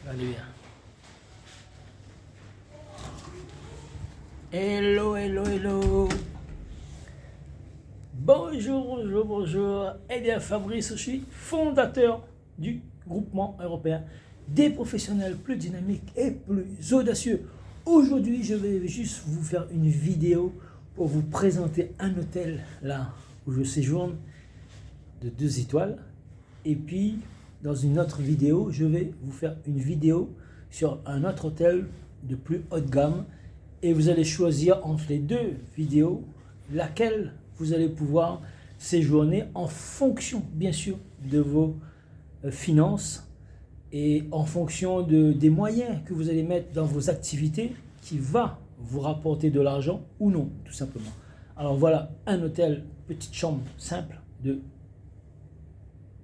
Allez bien. Hello, hello, hello. Bonjour, bonjour, bonjour. Eh bien, Fabrice, je suis fondateur du groupement européen des professionnels plus dynamiques et plus audacieux. Aujourd'hui, je vais juste vous faire une vidéo pour vous présenter un hôtel là où je séjourne de 2 étoiles. Et puis, dans une autre vidéo, je vais vous faire une vidéo sur un autre hôtel de plus haute gamme. Et vous allez choisir entre les 2 vidéos laquelle vous allez pouvoir séjourner en fonction, bien sûr, de vos finances et en fonction des moyens que vous allez mettre dans vos activités qui va vous rapporter de l'argent ou non, tout simplement. Alors voilà, un hôtel, petite chambre simple de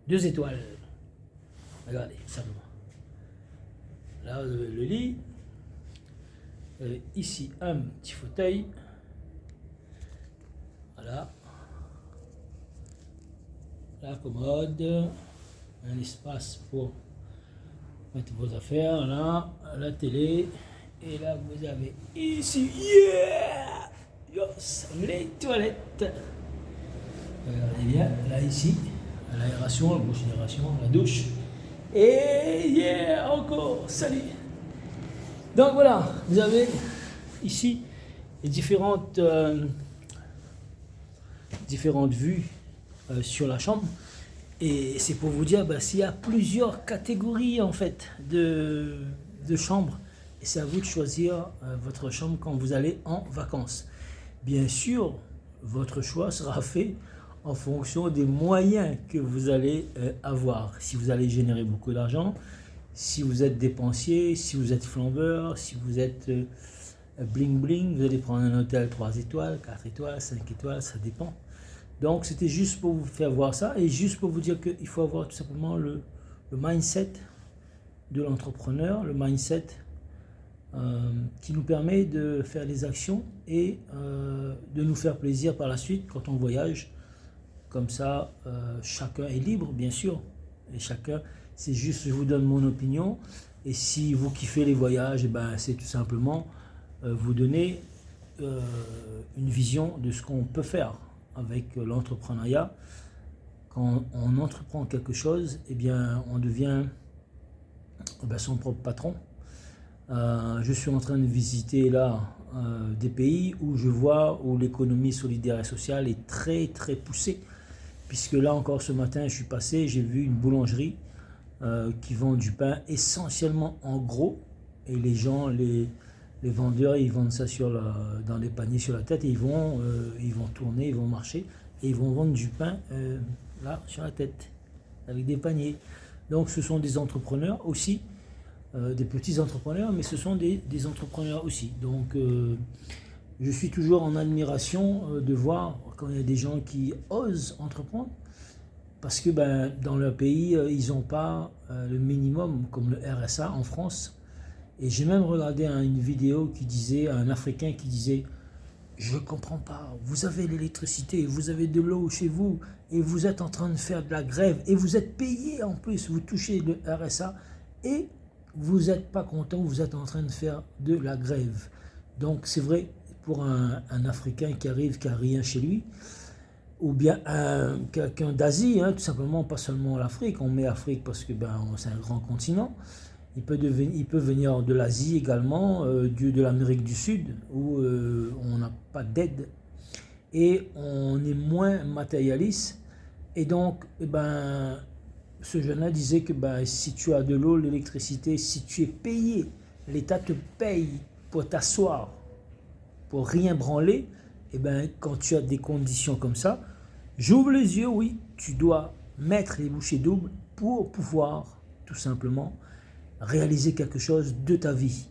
2 étoiles. Regardez, simplement. Là, vous avez le lit. Ici, un petit fauteuil. Voilà. La commode. Un espace pour mettre vos affaires. Là, la télé. Et là, vous avez ici, yeah! Yes, les toilettes. Regardez bien, là, ici, l'aération, la bouche d'aération, la douche. Et yeah, encore, salut! Donc voilà, vous avez ici les différentes vues sur la chambre. Et c'est pour vous dire s'il y a plusieurs catégories en fait de chambres. Et c'est à vous de choisir votre chambre quand vous allez en vacances. Bien sûr, votre choix sera fait en fonction des moyens que vous allez avoir. Si vous allez générer beaucoup d'argent, si vous êtes dépensier, si vous êtes flambeur, si vous êtes bling bling, vous allez prendre un hôtel 3 étoiles, 4 étoiles, 5 étoiles, ça dépend. Donc c'était juste pour vous faire voir ça et juste pour vous dire qu'il faut avoir tout simplement le mindset de l'entrepreneur, le mindset qui nous permet de faire des actions et de nous faire plaisir par la suite quand on voyage. Comme ça, chacun est libre, bien sûr. Et chacun, c'est juste, je vous donne mon opinion. Et si vous kiffez les voyages, c'est tout simplement vous donner une vision de ce qu'on peut faire avec l'entrepreneuriat. Quand on entreprend quelque chose, on devient son propre patron. Je suis en train de visiter là des pays où je vois où l'économie solidaire et sociale est très très poussée. Puisque là encore ce matin je suis passé, j'ai vu une boulangerie qui vend du pain essentiellement en gros. Et les gens, les vendeurs, ils vendent ça dans des paniers sur la tête et ils vont tourner, ils vont marcher et ils vont vendre du pain là sur la tête avec des paniers. Donc ce sont des entrepreneurs aussi. Des petits entrepreneurs, mais ce sont des entrepreneurs aussi. Donc, je suis toujours en admiration de voir quand il y a des gens qui osent entreprendre, parce que dans leur pays, ils n'ont pas le minimum comme le RSA en France. Et j'ai même regardé une vidéo qui disait, un Africain qui disait, je ne comprends pas, vous avez l'électricité, vous avez de l'eau chez vous, et vous êtes en train de faire de la grève, et vous êtes payé en plus, vous touchez le RSA, et vous n'êtes pas content, vous êtes en train de faire de la grève. Donc c'est vrai pour un Africain qui arrive, qui n'a rien chez lui, ou bien quelqu'un d'Asie, tout simplement, pas seulement l'Afrique, on met Afrique parce que c'est un grand continent. Il peut venir de l'Asie également, de l'Amérique du Sud, où on n'a pas d'aide et on est moins matérialiste. Et donc, ce jeune-là disait que si tu as de l'eau, l'électricité, si tu es payé, l'État te paye pour t'asseoir, pour rien branler, quand tu as des conditions comme ça, j'ouvre les yeux, oui, tu dois mettre les bouchées doubles pour pouvoir tout simplement réaliser quelque chose de ta vie.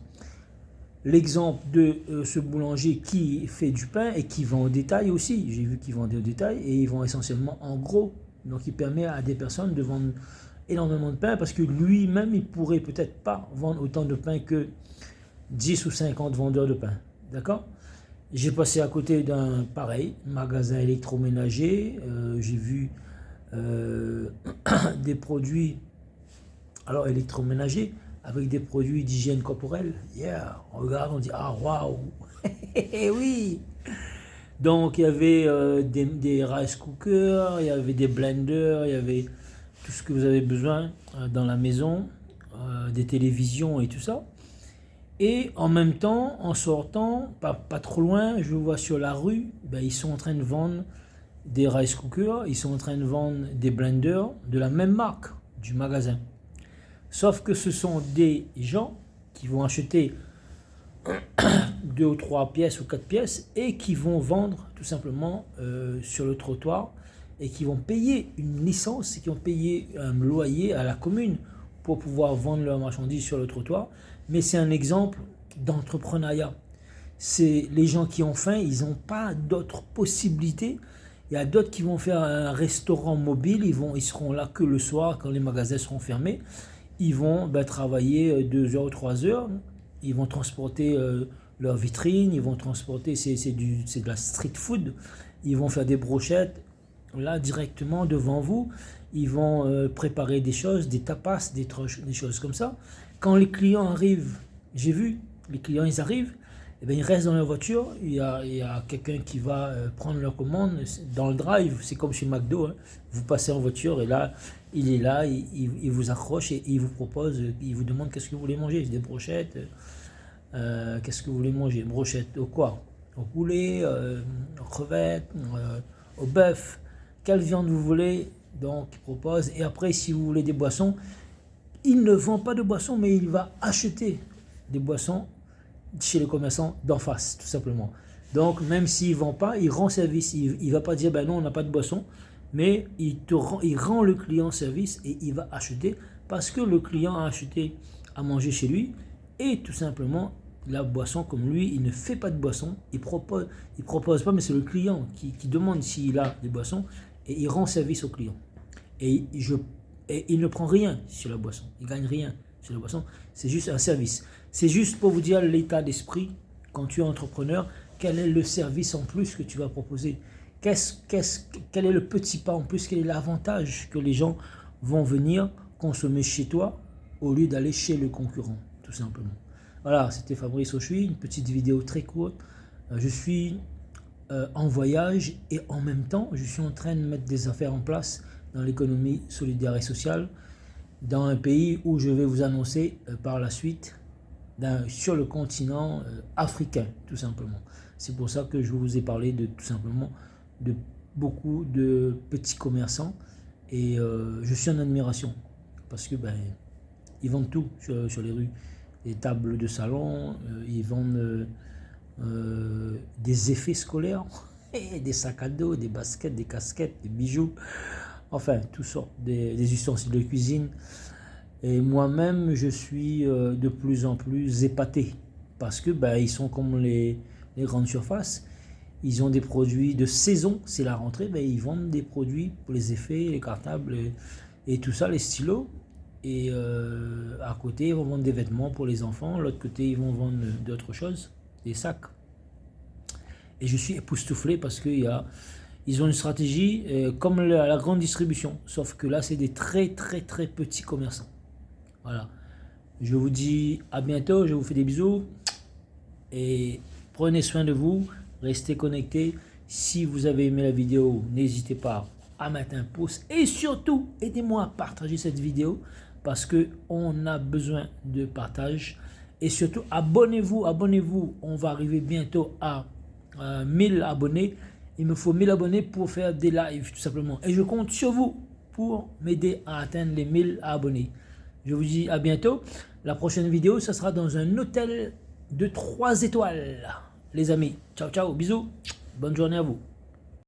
L'exemple de ce boulanger qui fait du pain et qui vend au détail aussi, j'ai vu qu'il vendait au détail et ils vendent essentiellement en gros. Donc il permet à des personnes de vendre énormément de pain parce que lui-même, il pourrait peut-être pas vendre autant de pain que 10 ou 50 vendeurs de pain. D'accord? J'ai passé à côté d'un pareil magasin électroménager. J'ai vu des produits électroménagers avec des produits d'hygiène corporelle. Yeah, on regarde, on dit ah waouh, oui. Donc il y avait des rice cookers, il y avait des blenders, il y avait tout ce que vous avez besoin dans la maison, des télévisions et tout ça. Et en même temps, en sortant, pas trop loin, je vois sur la rue, ben, ils sont en train de vendre des rice cookers, ils sont en train de vendre des blenders de la même marque du magasin. Sauf que ce sont des gens qui vont acheter 2 ou 3 pièces ou 4 pièces et qui vont vendre tout simplement sur le trottoir et qui vont payer une licence et qui vont payer un loyer à la commune pour pouvoir vendre leurs marchandises sur le trottoir. Mais c'est un exemple d'entrepreneuriat. C'est les gens qui ont faim, ils n'ont pas d'autres possibilités. Il y a d'autres qui vont faire un restaurant mobile, ils seront là que le soir quand les magasins seront fermés. Ils vont travailler 2 heures ou 3 heures, ils vont transporter leurs vitrines, ils vont transporter, c'est de la street food, ils vont faire des brochettes, là directement devant vous, ils vont préparer des choses, des tapas, des choses comme ça. Quand les clients arrivent, j'ai vu, les clients ils arrivent, et bien, ils restent dans leur voiture, il y a quelqu'un qui va prendre leur commande dans le drive, c'est comme chez McDo, hein. Vous passez en voiture et là, il est là, il vous accroche et il vous propose, il vous demande qu'est-ce que vous voulez manger, des brochettes, qu'est-ce que vous voulez manger, brochettes au quoi, au poulet, aux crevettes, au bœuf, quelle viande vous voulez, donc il propose, et après si vous voulez des boissons, il ne vend pas de boissons mais il va acheter des boissons chez le commerçant d'en face, tout simplement. Donc, même s'il ne vend pas, il rend service. Il ne va pas dire, ben non, on n'a pas de boisson, mais il rend le client service et il va acheter parce que le client a acheté à manger chez lui et tout simplement, la boisson, comme lui, il ne fait pas de boisson, il propose pas, mais c'est le client qui demande s'il a des boissons et il rend service au client. Et il ne prend rien sur la boisson, il ne gagne rien sur la boisson, c'est juste un service. C'est juste pour vous dire l'état d'esprit, quand tu es entrepreneur, quel est le service en plus que tu vas proposer, quel est le petit pas en plus, quel est l'avantage que les gens vont venir consommer chez toi au lieu d'aller chez le concurrent, tout simplement. Voilà, c'était Fabrice Auchuy, une petite vidéo très courte. Je suis en voyage et en même temps, je suis en train de mettre des affaires en place dans l'économie solidaire et sociale, dans un pays où je vais vous annoncer par la suite, sur le continent africain, tout simplement. C'est pour ça que je vous ai parlé tout simplement de beaucoup de petits commerçants et je suis en admiration parce que ils vendent tout sur les rues, des tables de salon, ils vendent des effets scolaires, des sacs à dos, des baskets, des casquettes, des bijoux, enfin tout sortes, des ustensiles de cuisine. Et moi-même, je suis de plus en plus épaté parce que ils sont comme les grandes surfaces. Ils ont des produits de saison, c'est la rentrée, ils vendent des produits pour les effets, les cartables et tout ça, les stylos. Et à côté, ils vont vendre des vêtements pour les enfants. L'autre côté, ils vont vendre d'autres choses, des sacs. Et je suis époustouflé parce qu'ils ont une stratégie comme la grande distribution, sauf que là, c'est des très très très petits commerçants. Voilà, je vous dis à bientôt, je vous fais des bisous et prenez soin de vous, restez connectés. Si vous avez aimé la vidéo, n'hésitez pas à mettre un pouce et surtout aidez-moi à partager cette vidéo parce qu'on a besoin de partage et surtout abonnez-vous, on va arriver bientôt à 1000 abonnés, il me faut 1000 abonnés pour faire des lives tout simplement et je compte sur vous pour m'aider à atteindre les 1000 abonnés. Je vous dis à bientôt. La prochaine vidéo, ça sera dans un hôtel de 3 étoiles. Les amis, ciao, ciao, bisous. Bonne journée à vous.